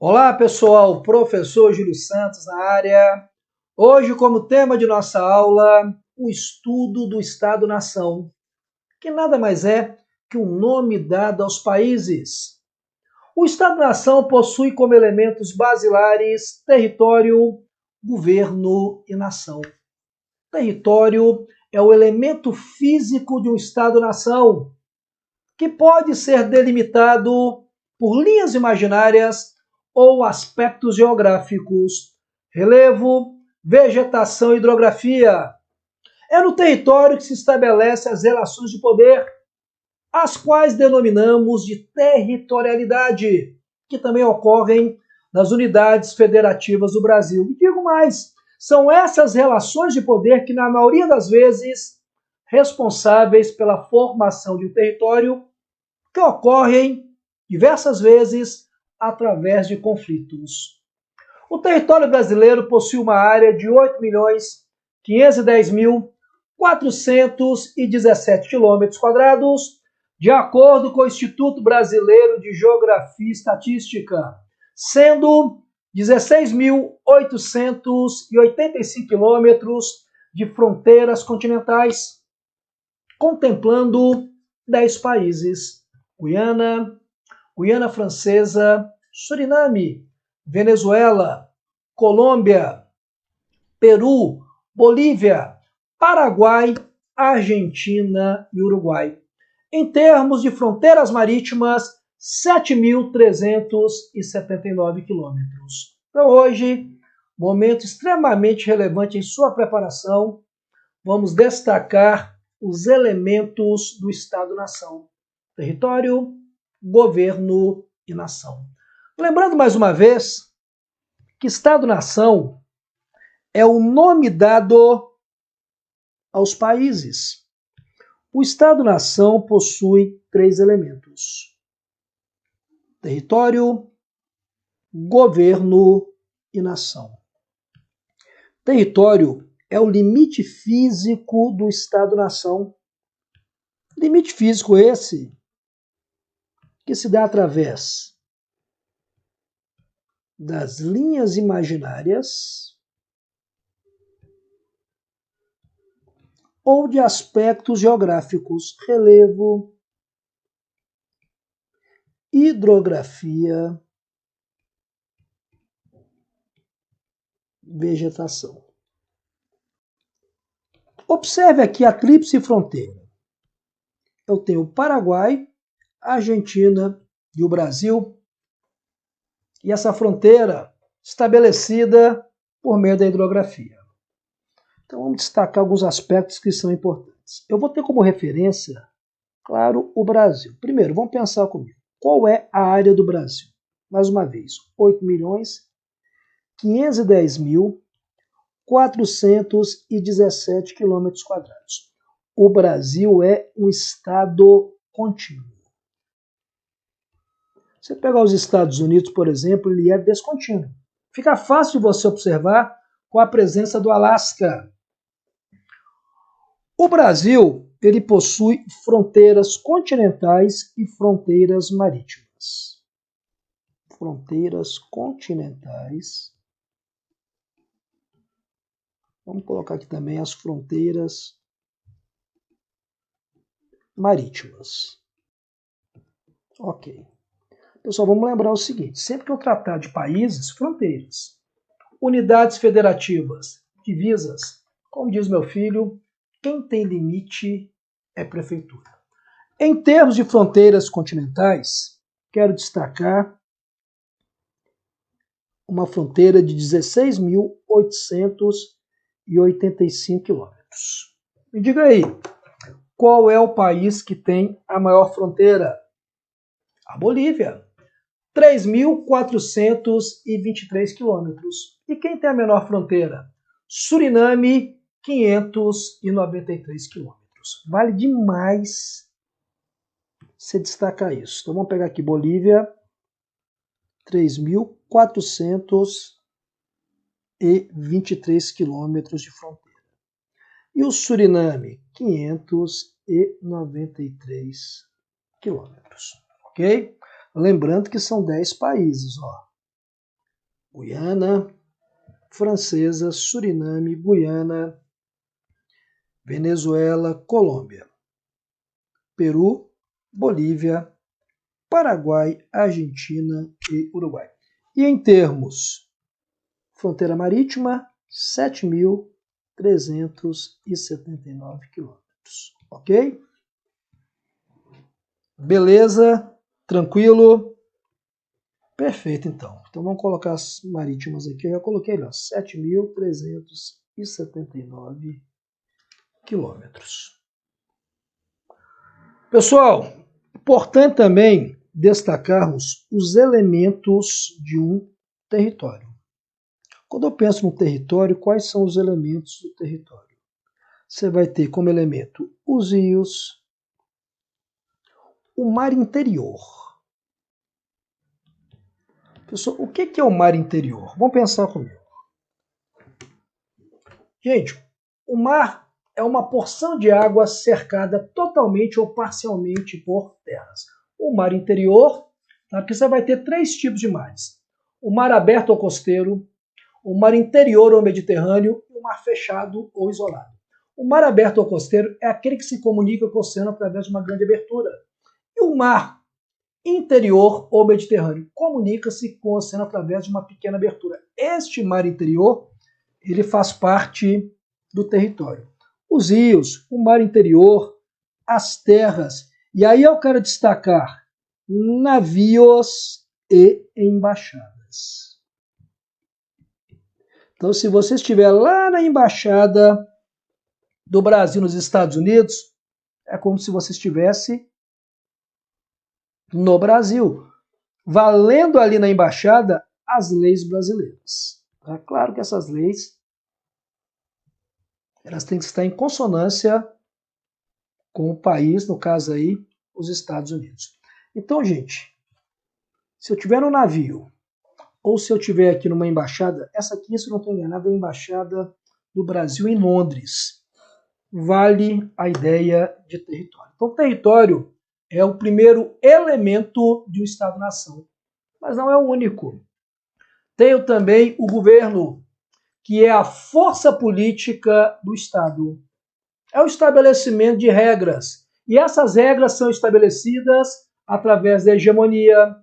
Olá pessoal, professor Júlio Santos na área. Hoje, como tema de nossa aula, o estudo do Estado-nação, que nada mais é que um nome dado aos países. O Estado-nação possui como elementos basilares território, governo e nação. Território é o elemento físico de um Estado-nação, que pode ser delimitado por linhas imaginárias ou aspectos geográficos, relevo, vegetação e hidrografia. É no território que se estabelecem as relações de poder, as quais denominamos de territorialidade, que também ocorrem nas unidades federativas do Brasil. E digo mais, são essas relações de poder que, na maioria das vezes, responsáveis pela formação de um território que ocorrem diversas vezes através de conflitos. O território brasileiro possui uma área de 8.510.417 km², de acordo com o Instituto Brasileiro de Geografia e Estatística, sendo 16.885 quilômetros de fronteiras continentais, contemplando 10 países: Guiana, Guiana Francesa, Suriname, Venezuela, Colômbia, Peru, Bolívia, Paraguai, Argentina e Uruguai. Em termos de fronteiras marítimas, 7.379 quilômetros. Então hoje, momento extremamente relevante em sua preparação, vamos destacar os elementos do Estado-nação: território, governo e nação. Lembrando mais uma vez que Estado-nação é o nome dado aos países. O Estado-nação possui 3 elementos: território, governo e nação. Território é o limite físico do Estado-nação. Limite físico esse que se dá através das linhas imaginárias ou de aspectos geográficos, relevo, hidrografia, vegetação. Observe aqui a tríplice fronteira. Eu tenho o Paraguai, a Argentina e o Brasil, e essa fronteira estabelecida por meio da hidrografia. Então vamos destacar alguns aspectos que são importantes. Eu vou ter como referência, claro, o Brasil. Primeiro, vamos pensar comigo. Qual é a área do Brasil? Mais uma vez, 8.510.417 km². O Brasil é um estado contínuo. Você pegar os Estados Unidos, por exemplo, ele é descontínuo. Fica fácil de você observar com a presença do Alasca. O Brasil, ele possui fronteiras continentais e fronteiras marítimas. Fronteiras continentais. Vamos colocar aqui também as fronteiras marítimas. Ok. Pessoal, vamos lembrar o seguinte: sempre que eu tratar de países, fronteiras, unidades federativas, divisas, como diz meu filho, quem tem limite é prefeitura. Em termos de fronteiras continentais, quero destacar uma fronteira de 16.885 quilômetros. Me diga aí, qual é o país que tem a maior fronteira? A Bolívia. 3.423 quilômetros. E quem tem a menor fronteira? Suriname, 593 quilômetros. Vale demais você destacar isso. Então vamos pegar aqui Bolívia, 3.423 quilômetros de fronteira. E o Suriname, 593 quilômetros. Ok? Lembrando que são 10 países, ó. Guiana Francesa, Suriname, Guiana, Venezuela, Colômbia, Peru, Bolívia, Paraguai, Argentina e Uruguai. E em termos, fronteira marítima, 7.379 quilômetros. Ok? Beleza? Tranquilo? Perfeito, então. Então vamos colocar as marítimas aqui. Eu já coloquei lá, 7.379 quilômetros. Pessoal, importante também destacarmos os elementos de um território. Quando eu penso no território, quais são os elementos do território? Você vai ter como elemento os rios, o mar interior. Pessoal, o que é o mar interior? Vamos pensar comigo. Gente, o mar é uma porção de água cercada totalmente ou parcialmente por terras. O mar interior, tá? Porque você vai ter três tipos de mares. O mar aberto ou costeiro, o mar interior ou mediterrâneo e o mar fechado ou isolado. O mar aberto ou costeiro é aquele que se comunica com o oceano através de uma grande abertura. E o mar interior ou mediterrâneo comunica-se com o oceano através de uma pequena abertura. Este mar interior, ele faz parte do território. Os rios, o mar interior, as terras. E aí eu quero destacar navios e embaixadas. Então, se você estiver lá na embaixada do Brasil nos Estados Unidos, é como se você estivesse no Brasil, valendo ali na embaixada as leis brasileiras. É claro que essas leis elas têm que estar em consonância com o país, no caso aí, os Estados Unidos. Então, gente, se eu tiver no navio, ou se eu tiver aqui numa embaixada, essa aqui, se eu não estou enganado, é a embaixada do Brasil em Londres. Vale a ideia de território. Então, território é o primeiro elemento de um Estado-nação, mas não é o único. Tenho também o governo, que é a força política do Estado. É o estabelecimento de regras. E essas regras são estabelecidas através da hegemonia,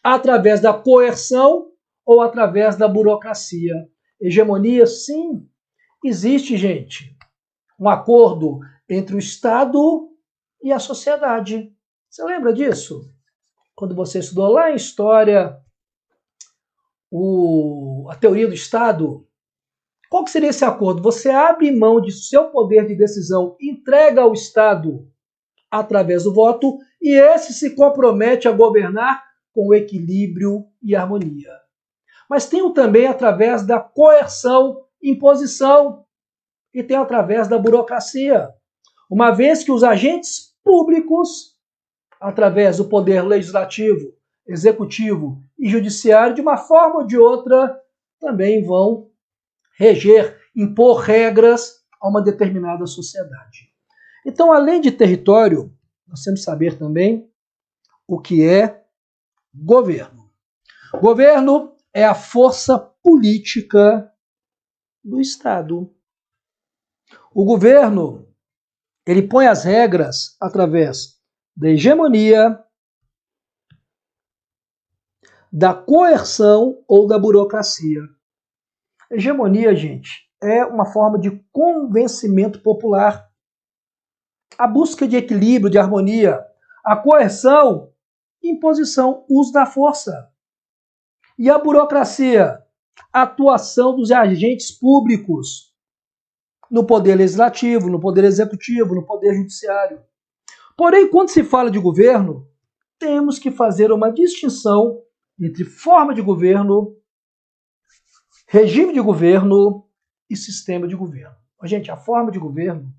através da coerção ou através da burocracia. Hegemonia, sim, existe, gente, um acordo entre o Estado e a sociedade. Você lembra disso? Quando você estudou lá em História a teoria do Estado, qual que seria esse acordo? Você abre mão de seu poder de decisão, entrega ao Estado através do voto, e esse se compromete a governar com equilíbrio e harmonia. Mas tem também através da coerção, imposição, e tem através da burocracia. Uma vez que os agentes públicos, através do poder legislativo, executivo e judiciário, de uma forma ou de outra, também vão reger, impor regras a uma determinada sociedade. Então, além de território, nós temos que saber também o que é governo. Governo é a força política do Estado. O governo, ele põe as regras através da hegemonia, da coerção ou da burocracia. Hegemonia, gente, é uma forma de convencimento popular. A busca de equilíbrio, de harmonia. A coerção, imposição, uso da força. E a burocracia, atuação dos agentes públicos no poder legislativo, no poder executivo, no poder judiciário. Porém, quando se fala de governo, temos que fazer uma distinção entre forma de governo, regime de governo e sistema de governo. Gente, a forma de governo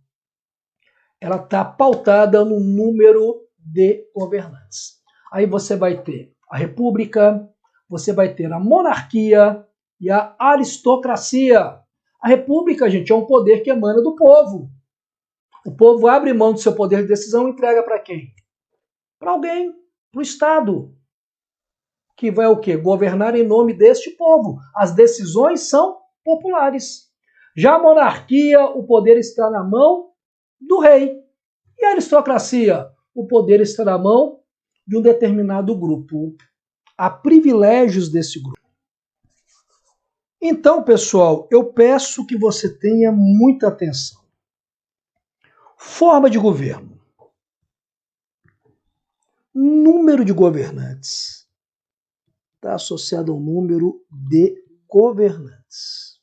ela está pautada no número de governantes. Aí você vai ter a república, você vai ter a monarquia e a aristocracia. A república, gente, é um poder que emana do povo. O povo abre mão do seu poder de decisão e entrega para quem? Para alguém, para o Estado. que vai o quê? Governar em nome deste povo. As decisões são populares. Já a monarquia, o poder está na mão do rei. E a aristocracia, o poder está na mão de um determinado grupo. Há privilégios desse grupo. Então, pessoal, eu peço que você tenha muita atenção. Forma de governo. Número de governantes. Está associado ao número de governantes.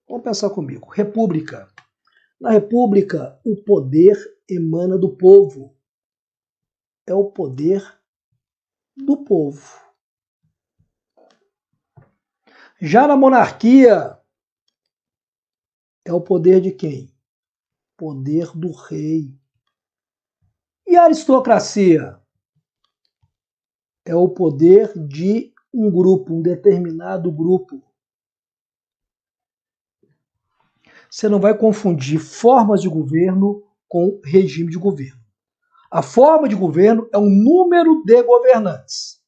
Vamos pensar comigo. República. Na república, o poder emana do povo. É o poder do povo. Já na monarquia, é o poder de quem? Poder do rei. E a aristocracia? É o poder de um grupo, um determinado grupo. Você não vai confundir formas de governo com regime de governo. A forma de governo é um número de governantes.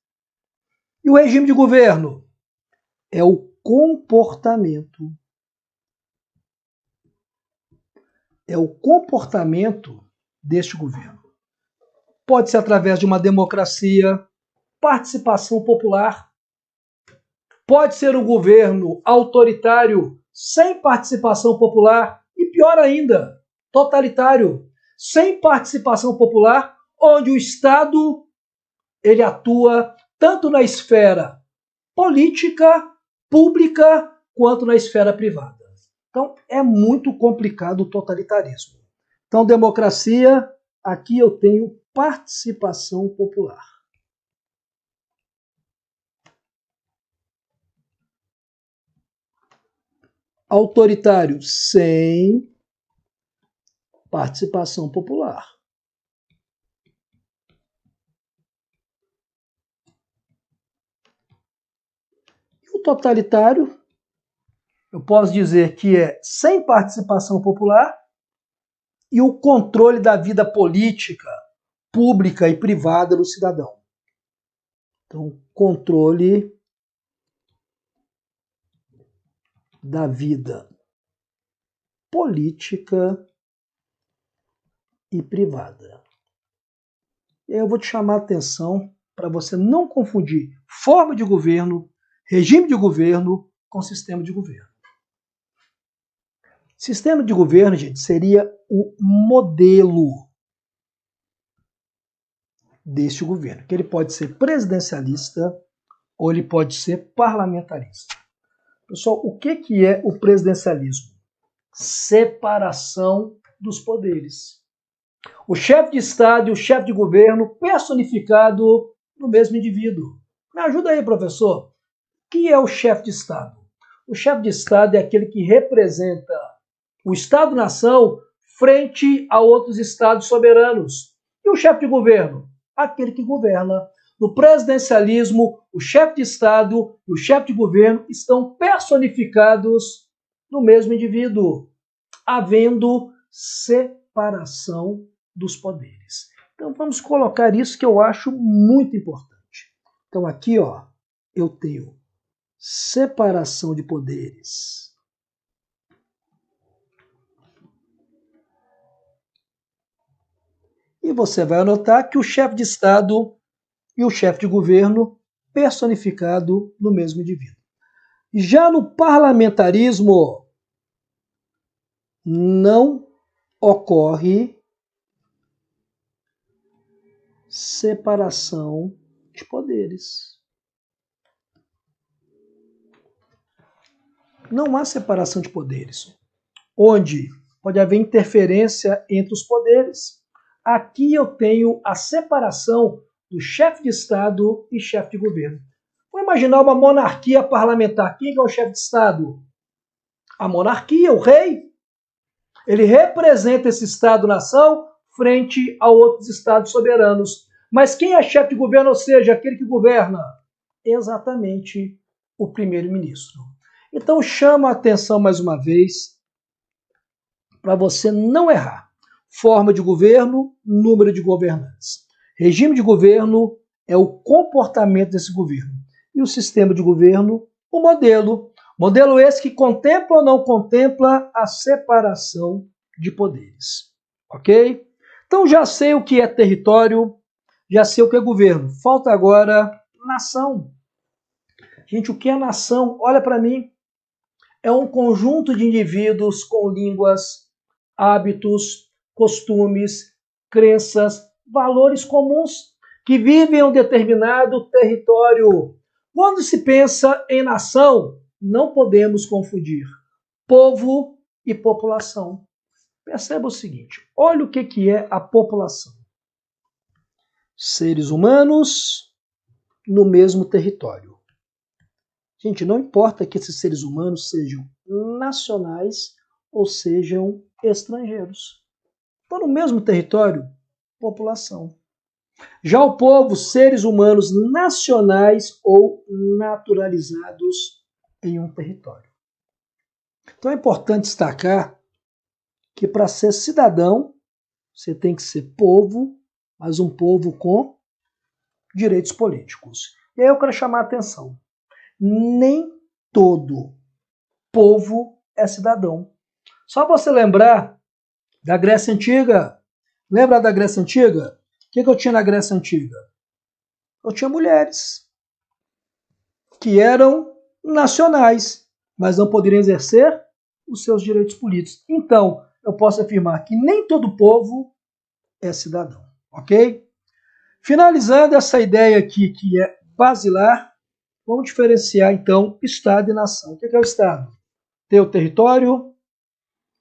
E o regime de governo é o comportamento. É o comportamento deste governo. Pode ser através de uma democracia, participação popular. Pode ser um governo autoritário, sem participação popular. E pior ainda, totalitário, sem participação popular, onde o Estado ele atua tanto na esfera política, pública, quanto na esfera privada. Então, é muito complicado o totalitarismo. Então, democracia, aqui eu tenho participação popular. Autoritário, sem participação popular. E o totalitário, eu posso dizer que é sem participação popular e o controle da vida política, pública e privada do cidadão. Então, controle da vida política e privada. E aí eu vou te chamar a atenção para você não confundir forma de governo, regime de governo com sistema de governo. Sistema de governo, gente, seria o modelo deste governo, que ele pode ser presidencialista ou ele pode ser parlamentarista. Pessoal, o que é o presidencialismo? Separação dos poderes. O chefe de Estado e o chefe de governo personificado no mesmo indivíduo. Me ajuda aí, professor. O que é o chefe de Estado? O chefe de Estado é aquele que representa o Estado-nação frente a outros Estados soberanos. E o chefe de governo? Aquele que governa. No presidencialismo, o chefe de Estado e o chefe de governo estão personificados no mesmo indivíduo, havendo separação dos poderes. Então vamos colocar isso que eu acho muito importante. Então aqui, ó, eu tenho separação de poderes. E você vai anotar que o chefe de Estado e o chefe de governo personificado no mesmo indivíduo. Já no parlamentarismo, não ocorre separação de poderes. Não há separação de poderes, onde pode haver interferência entre os poderes. Aqui eu tenho a separação do chefe de Estado e chefe de governo. Vamos imaginar uma monarquia parlamentar. Quem é o chefe de Estado? A monarquia, o rei. Ele representa esse Estado-nação frente a outros Estados soberanos. Mas quem é chefe de governo, ou seja, aquele que governa? Exatamente o primeiro-ministro. Então chama a atenção mais uma vez para você não errar. Forma de governo, número de governantes. Regime de governo é o comportamento desse governo. E o sistema de governo, o modelo. Modelo esse que contempla ou não contempla a separação de poderes. Ok? Então já sei o que é território, já sei o que é governo. Falta agora nação. Gente, o que é nação? Olha para mim. É um conjunto de indivíduos com línguas, hábitos, costumes, crenças, valores comuns que vivem em um determinado território. Quando se pensa em nação, não podemos confundir povo e população. Perceba o seguinte, olha o que é a população. Seres humanos no mesmo território. Gente, não importa que esses seres humanos sejam nacionais ou sejam estrangeiros. Estão no mesmo território, população. Já o povo, seres humanos nacionais ou naturalizados em um território. Então é importante destacar que para ser cidadão, você tem que ser povo, mas um povo com direitos políticos. E aí eu quero chamar a atenção. Nem todo povo é cidadão. Só você lembrar da Grécia Antiga. Lembra da Grécia Antiga? O que eu tinha na Grécia Antiga? Eu tinha mulheres que eram nacionais, mas não poderiam exercer os seus direitos políticos. Então, eu posso afirmar que nem todo povo é cidadão, ok? Finalizando essa ideia aqui, que é basilar, vamos diferenciar, então, Estado e nação. O que é o Estado? Tem o território,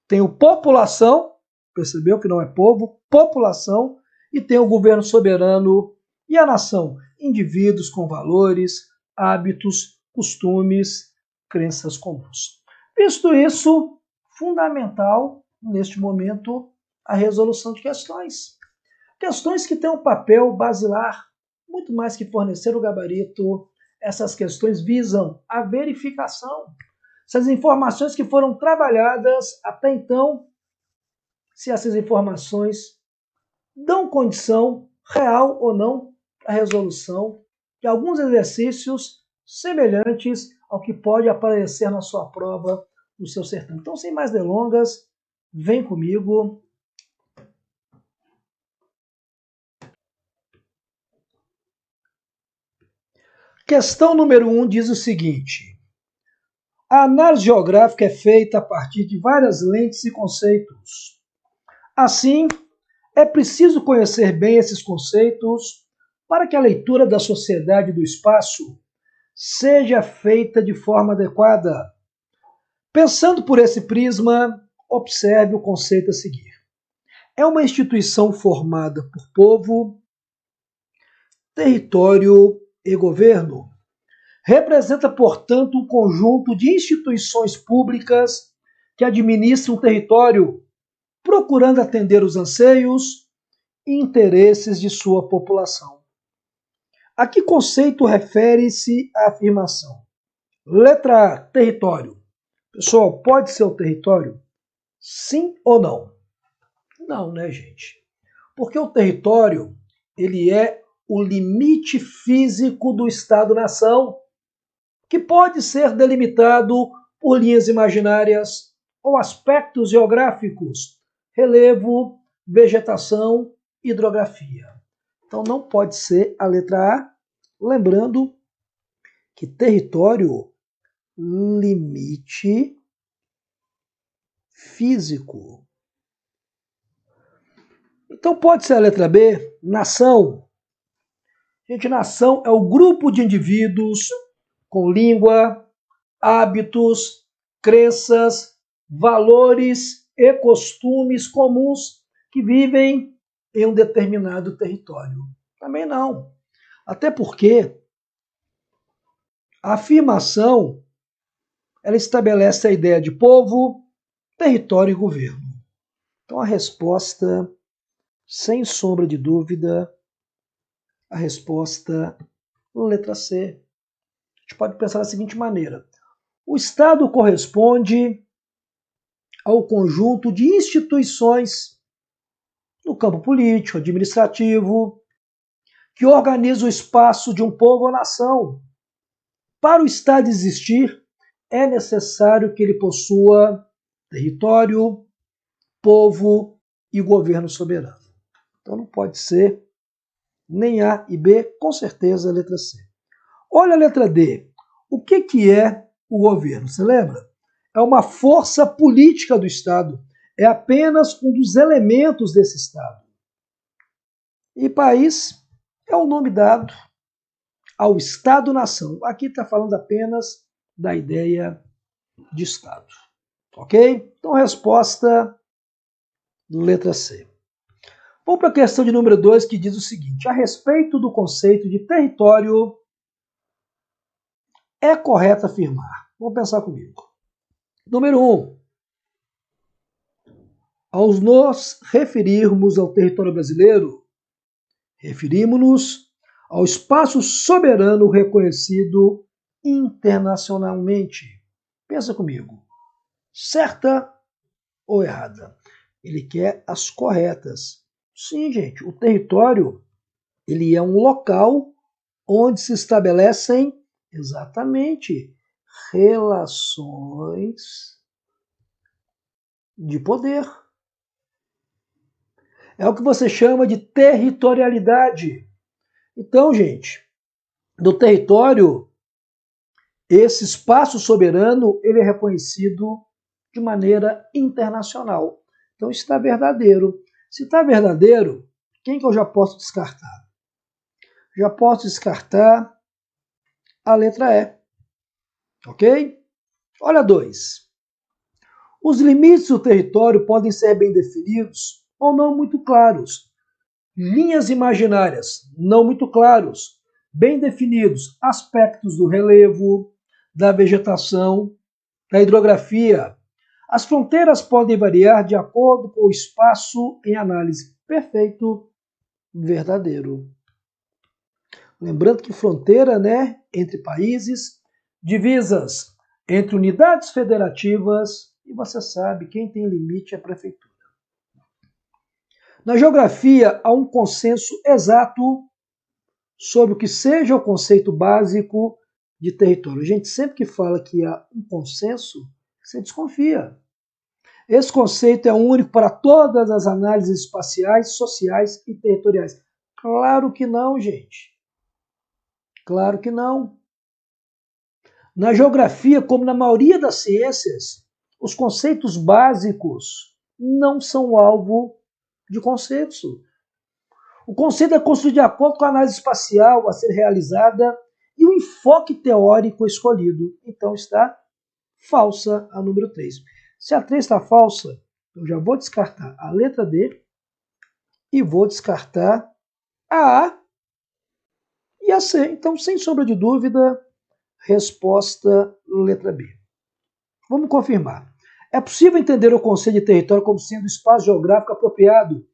tem a população, percebeu que não é povo, população, e tem o governo soberano e a nação, indivíduos com valores, hábitos, costumes, crenças comuns. Visto isso, fundamental, neste momento, a resolução de questões. Questões que têm um papel basilar, muito mais que fornecer o gabarito. Essas questões visam a verificação. Essas informações que foram trabalhadas até então, se essas informações dão condição, real ou não, à resolução de alguns exercícios semelhantes ao que pode aparecer na sua prova, no seu certame. Então, sem mais delongas, vem comigo. Questão número 1 diz o seguinte: a análise geográfica é feita a partir de várias lentes e conceitos. Assim, é preciso conhecer bem esses conceitos para que a leitura da sociedade e do espaço seja feita de forma adequada. Pensando por esse prisma, observe o conceito a seguir. É uma instituição formada por povo, território e governo. Representa, portanto, um conjunto de instituições públicas que administram o território, procurando atender os anseios e interesses de sua população. A que conceito refere-se a afirmação? Letra A, território. Pessoal, pode ser o território? Sim ou não? Não, né, gente? Porque o território, ele é o limite físico do Estado-nação, que pode ser delimitado por linhas imaginárias ou aspectos geográficos, relevo, vegetação, hidrografia. Então não pode ser a letra A, lembrando que território, limite físico. Então pode ser a letra B, nação. Gente, nação é o grupo de indivíduos com língua, hábitos, crenças, valores e costumes comuns que vivem em um determinado território. Também não. Até porque a afirmação ela estabelece a ideia de povo, território e governo. Então a resposta, sem sombra de dúvida, a resposta letra C. A gente pode pensar da seguinte maneira: o Estado corresponde ao conjunto de instituições no campo político, administrativo, que organiza o espaço de um povo ou nação. Para o Estado existir, é necessário que ele possua território, povo e governo soberano. Então não pode ser nem A e B, com certeza a letra C. Olha a letra D. O que é o governo? Você lembra? É uma força política do Estado. É apenas um dos elementos desse Estado. E país é o nome dado ao Estado-nação. Aqui está falando apenas da ideia de Estado. Ok? Então, resposta letra C. Vamos para a questão de número 2, que diz o seguinte: a respeito do conceito de território, é correto afirmar. Vamos pensar comigo. Número 1. Ao nos referirmos ao território brasileiro, referimos-nos ao espaço soberano reconhecido internacionalmente. Pensa comigo. Certa ou errada? Ele quer as corretas. Sim, gente, o território ele é um local onde se estabelecem exatamente relações de poder. É o que você chama de territorialidade. Então, gente, do território, esse espaço soberano ele é reconhecido de maneira internacional. Então, isso está verdadeiro. Se está verdadeiro, quem que eu já posso descartar? Já posso descartar a letra E. Ok? Olha 2. Os limites do território podem ser bem definidos ou não muito claros. Linhas imaginárias, não muito claros. Bem definidos aspectos do relevo, da vegetação, da hidrografia. As fronteiras podem variar de acordo com o espaço em análise. Perfeito, verdadeiro. Lembrando que fronteira, né, entre países, divisas entre unidades federativas, e você sabe, quem tem limite é a prefeitura. Na geografia, há um consenso exato sobre o que seja o conceito básico de território. A gente sempre que fala que há um consenso, você desconfia. Esse conceito é único para todas as análises espaciais, sociais e territoriais. Claro que não, gente. Claro que não. Na geografia, como na maioria das ciências, os conceitos básicos não são alvo de consenso. O conceito é construído de acordo com a análise espacial a ser realizada e o enfoque teórico escolhido. Então está falsa a número 3. Se a 3 está falsa, eu já vou descartar a letra D e vou descartar a A e a C. Então, sem sombra de dúvida, resposta letra B. Vamos confirmar. É possível entender o conceito de território como sendo espaço geográfico apropriado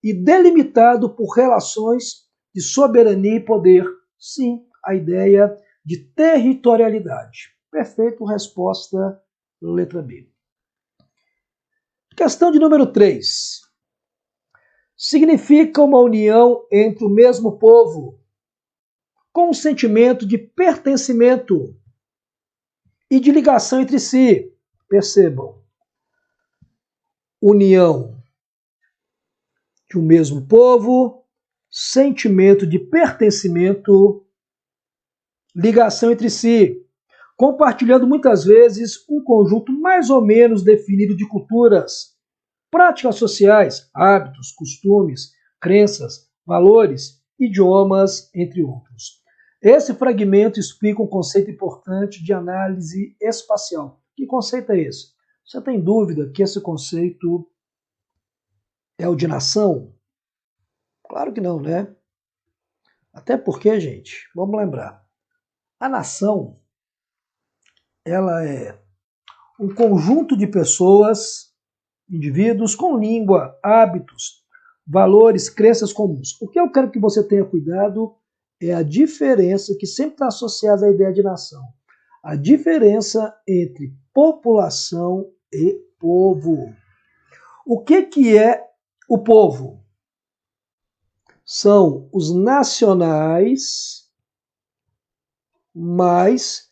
e delimitado por relações de soberania e poder. Sim, a ideia de territorialidade. Perfeito, resposta letra B. Questão de número 3. Significa uma união entre o mesmo povo com um sentimento de pertencimento e de ligação entre si. Percebam. União de um mesmo povo, sentimento de pertencimento, ligação entre si, compartilhando muitas vezes um conjunto mais ou menos definido de culturas, práticas sociais, hábitos, costumes, crenças, valores, idiomas, entre outros. Esse fragmento explica um conceito importante de análise espacial. Que conceito é esse? Você tem dúvida que esse conceito é o de nação? Claro que não, né? Até porque, gente, vamos lembrar, a nação, ela é um conjunto de pessoas, indivíduos com língua, hábitos, valores, crenças comuns. O que eu quero que você tenha cuidado é a diferença que sempre está associada à ideia de nação. A diferença entre população e povo. O que é o povo? são os nacionais mais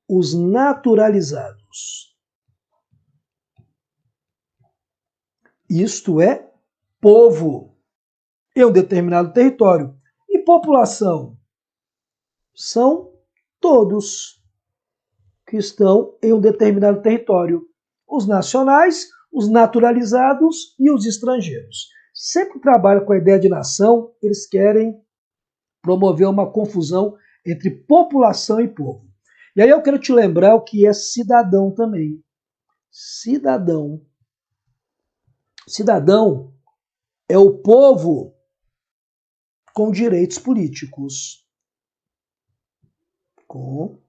os naturalizados. Isto é povo em um determinado território. E população são todos que estão em um determinado território. Os nacionais, os naturalizados e os estrangeiros. Sempre trabalham com a ideia de nação, eles querem promover uma confusão entre população e povo. E aí eu quero te lembrar o que é cidadão também. Cidadão. Cidadão é o povo com direitos políticos. Com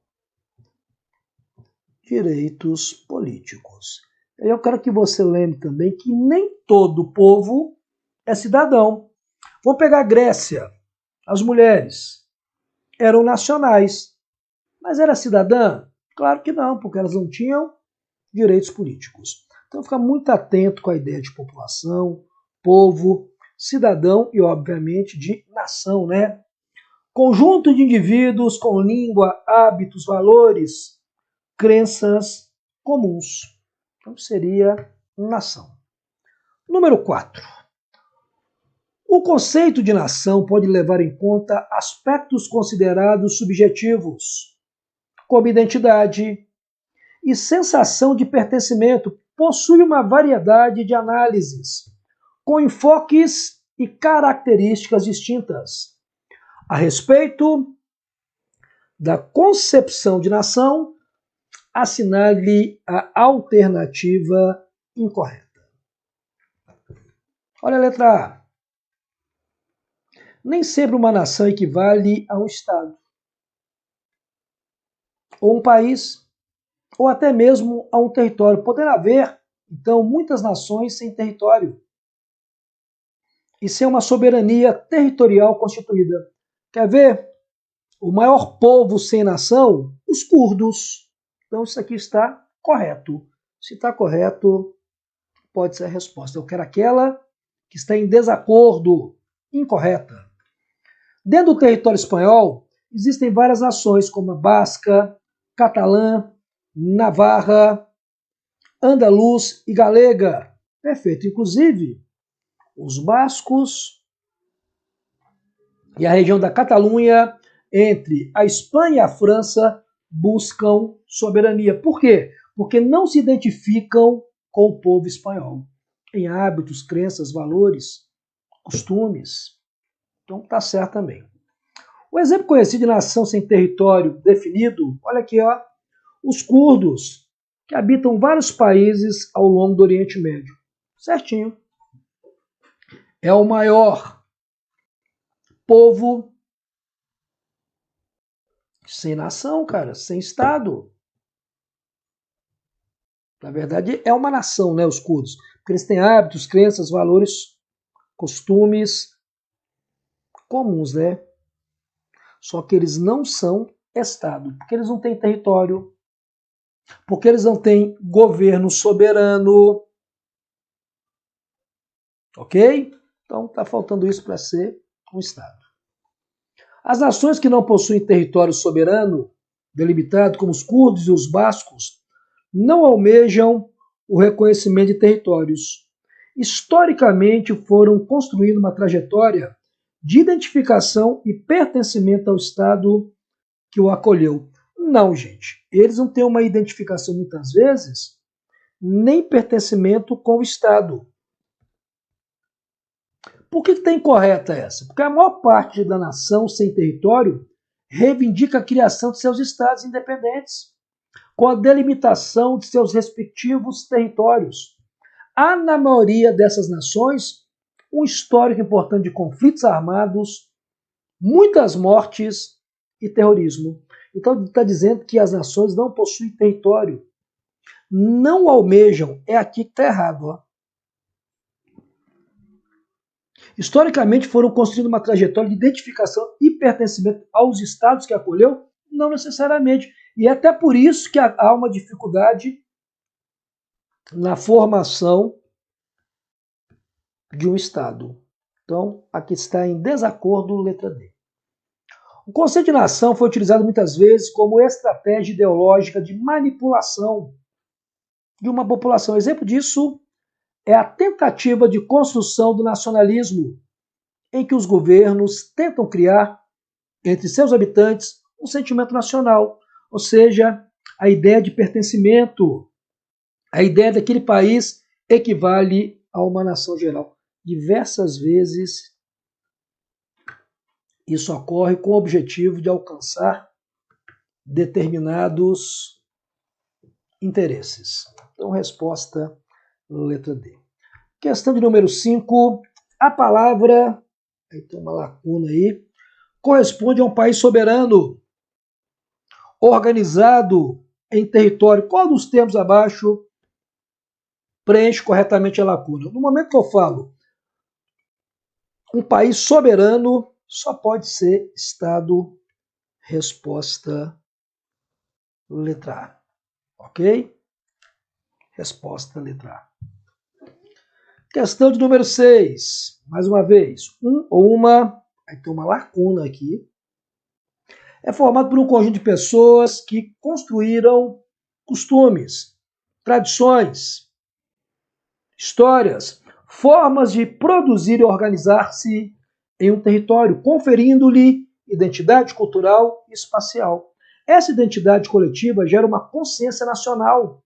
direitos políticos. Eu quero que você lembre também que nem todo povo é cidadão. Vamos pegar a Grécia. As mulheres eram nacionais, mas era cidadã? Claro que não, porque elas não tinham direitos políticos. Então fica muito atento com a ideia de população, povo, cidadão e, obviamente, de nação, né? Conjunto de indivíduos com língua, hábitos, valores, crenças comuns. Então seria nação. Número 4. O conceito de nação pode levar em conta aspectos considerados subjetivos, como identidade e sensação de pertencimento. Possui uma variedade de análises, com enfoques e características distintas. A respeito da concepção de nação, assinale a alternativa incorreta. Olha a letra A. Nem sempre uma nação equivale a um estado, ou um país, ou até mesmo a um território. Podendo haver, então, muitas nações sem território e sem uma soberania territorial constituída. Quer ver? O maior povo sem nação? Os curdos. Então, isso aqui está correto. Se está correto, pode ser a resposta. Eu quero aquela que está em desacordo, incorreta. Dentro do território espanhol, existem várias nações, como a basca, catalã, navarra, andaluz e galega. Perfeito. Inclusive, os bascos e a região da Catalunha, entre a Espanha e a França, buscam soberania. Por quê? Porque não se identificam com o povo espanhol em hábitos, crenças, valores, costumes. Então tá certo também. O exemplo conhecido de nação sem território definido, olha aqui, ó, os curdos, que habitam vários países ao longo do Oriente Médio. Certinho. É o maior povo sem nação, cara, sem Estado. Na verdade, é uma nação, né, os curdos. Porque eles têm hábitos, crenças, valores, costumes comuns, né? Só que eles não são Estado, porque eles não têm território, porque eles não têm governo soberano. Ok? Então está faltando isso para ser um Estado. As nações que não possuem território soberano delimitado, como os curdos e os bascos, não almejam o reconhecimento de territórios. Historicamente foram construindo uma trajetória de identificação e pertencimento ao Estado que o acolheu. Não, gente. Eles não têm uma identificação, muitas vezes, nem pertencimento com o Estado. Por que está incorreta essa? Porque a maior parte da nação sem território reivindica a criação de seus estados independentes, com a delimitação de seus respectivos territórios. Há, na maioria dessas nações, um histórico importante de conflitos armados, muitas mortes e terrorismo. Então está dizendo que as nações não possuem território, não almejam. É aqui que está errado, ó. Historicamente foram construindo uma trajetória de identificação e pertencimento aos estados que acolheu? Não necessariamente. E é até por isso que há uma dificuldade na formação de um estado. Então, aqui está em desacordo, letra D. O conceito de nação foi utilizado muitas vezes como estratégia ideológica de manipulação de uma população. Exemplo disso é a tentativa de construção do nacionalismo, em que os governos tentam criar entre seus habitantes um sentimento nacional, ou seja, a ideia de pertencimento, a ideia daquele país equivale a uma nação geral. Diversas vezes isso ocorre com o objetivo de alcançar determinados interesses. Então, resposta letra D. Questão de número 5. A palavra, aí tem uma lacuna aí, corresponde a um país soberano, organizado em território. Qual dos termos abaixo preenche corretamente a lacuna? No momento que eu falo um país soberano, só pode ser Estado. Resposta letra A. Ok? Resposta letra A. Questão de número 6. Mais uma vez. Um ou uma. Aí tem uma lacuna aqui. É formado por um conjunto de pessoas que construíram costumes, tradições, histórias, formas de produzir e organizar-se em um território, conferindo-lhe identidade cultural e espacial. Essa identidade coletiva gera uma consciência nacional,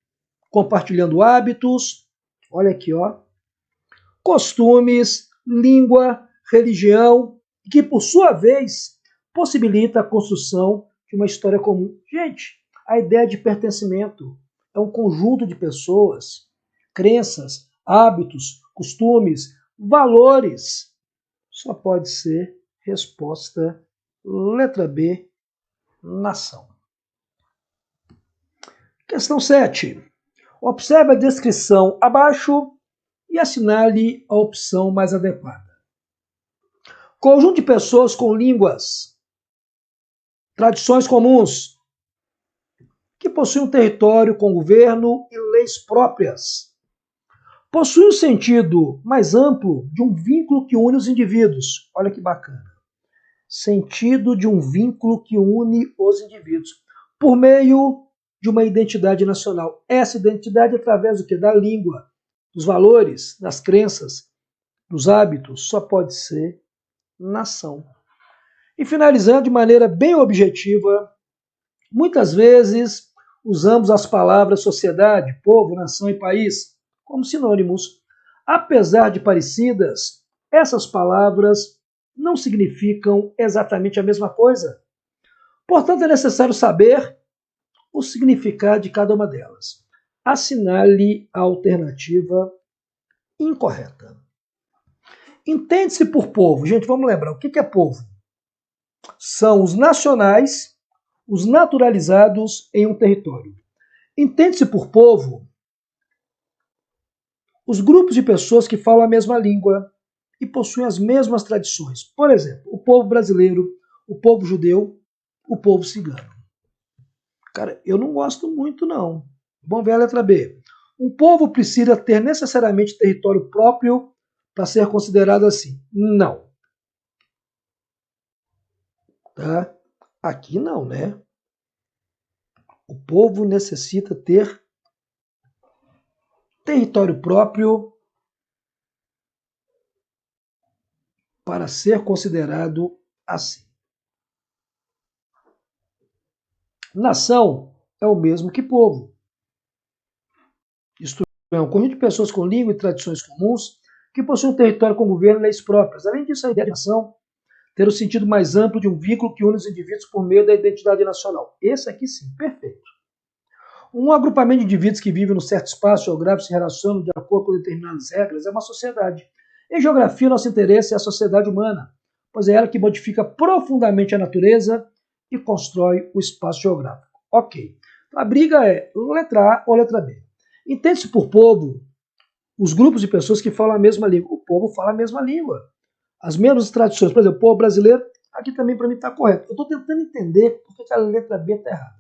compartilhando hábitos, olha aqui, ó, costumes, língua, religião, que por sua vez possibilita a construção de uma história comum. Gente, a ideia de pertencimento é um conjunto de pessoas, crenças, hábitos, costumes, valores. Só pode ser resposta letra B, nação. Questão 7. Observe a descrição abaixo e assinale a opção mais adequada. Conjunto de pessoas com línguas, tradições comuns, que possuem um território com governo e leis próprias. Possui um sentido mais amplo de um vínculo que une os indivíduos. Olha que bacana. Sentido de um vínculo que une os indivíduos por meio de uma identidade nacional. Essa identidade através do que? Da língua, dos valores, das crenças, dos hábitos, só pode ser nação. E finalizando de maneira bem objetiva, muitas vezes usamos as palavras sociedade, povo, nação e país como sinônimos. Apesar de parecidas, essas palavras não significam exatamente a mesma coisa. Portanto, é necessário saber o significado de cada uma delas. Assinale a alternativa incorreta. Entende-se por povo. Gente, vamos lembrar, o que é povo? São os nacionais, os naturalizados em um território. Entende-se por povo os grupos de pessoas que falam a mesma língua e possuem as mesmas tradições. Por exemplo, o povo brasileiro, o povo judeu, o povo cigano. Cara, eu não gosto muito, não. Vamos ver a letra B. Um povo precisa ter necessariamente território próprio para ser considerado assim? Não. Tá? Aqui não, né? O povo necessita ter território próprio para ser considerado assim. Nação é o mesmo que povo. Isto é, um conjunto de pessoas com língua e tradições comuns que possuem um território com governo e leis próprias. Além disso, a ideia de nação ter o sentido mais amplo de um vínculo que une os indivíduos por meio da identidade nacional. Esse aqui sim, perfeito. Um agrupamento de indivíduos que vivem num certo espaço geográfico se relacionam de acordo com determinadas regras é uma sociedade. Em geografia, nosso interesse é a sociedade humana, pois é ela que modifica profundamente a natureza e constrói o espaço geográfico. Ok. A briga é letra A ou letra B. Entende-se por povo os grupos de pessoas que falam a mesma língua. O povo fala a mesma língua. As mesmas tradições. Por exemplo, o povo brasileiro, aqui também para mim está correto. Eu estou tentando entender por que a letra B está errada.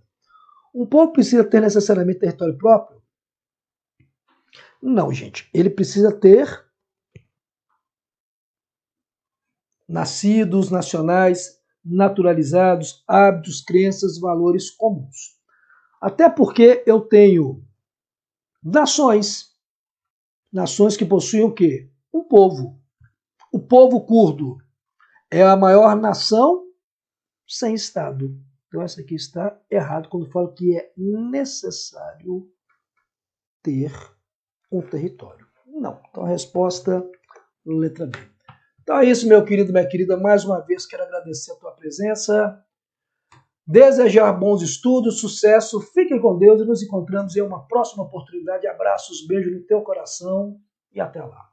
Um povo precisa ter necessariamente território próprio? Não, gente. Ele precisa ter nascidos, nacionais, naturalizados, hábitos, crenças, valores comuns. Até porque eu tenho nações que possuem o quê? Um povo. O povo curdo é a maior nação sem Estado. Então, essa aqui está errado quando falo que é necessário ter um território. Não. Então, a resposta, letra B. Então é isso, meu querido, minha querida. Mais uma vez, quero agradecer a tua presença. Desejar bons estudos, sucesso. Fiquem com Deus e nos encontramos em uma próxima oportunidade. Abraços, beijo no teu coração e até lá.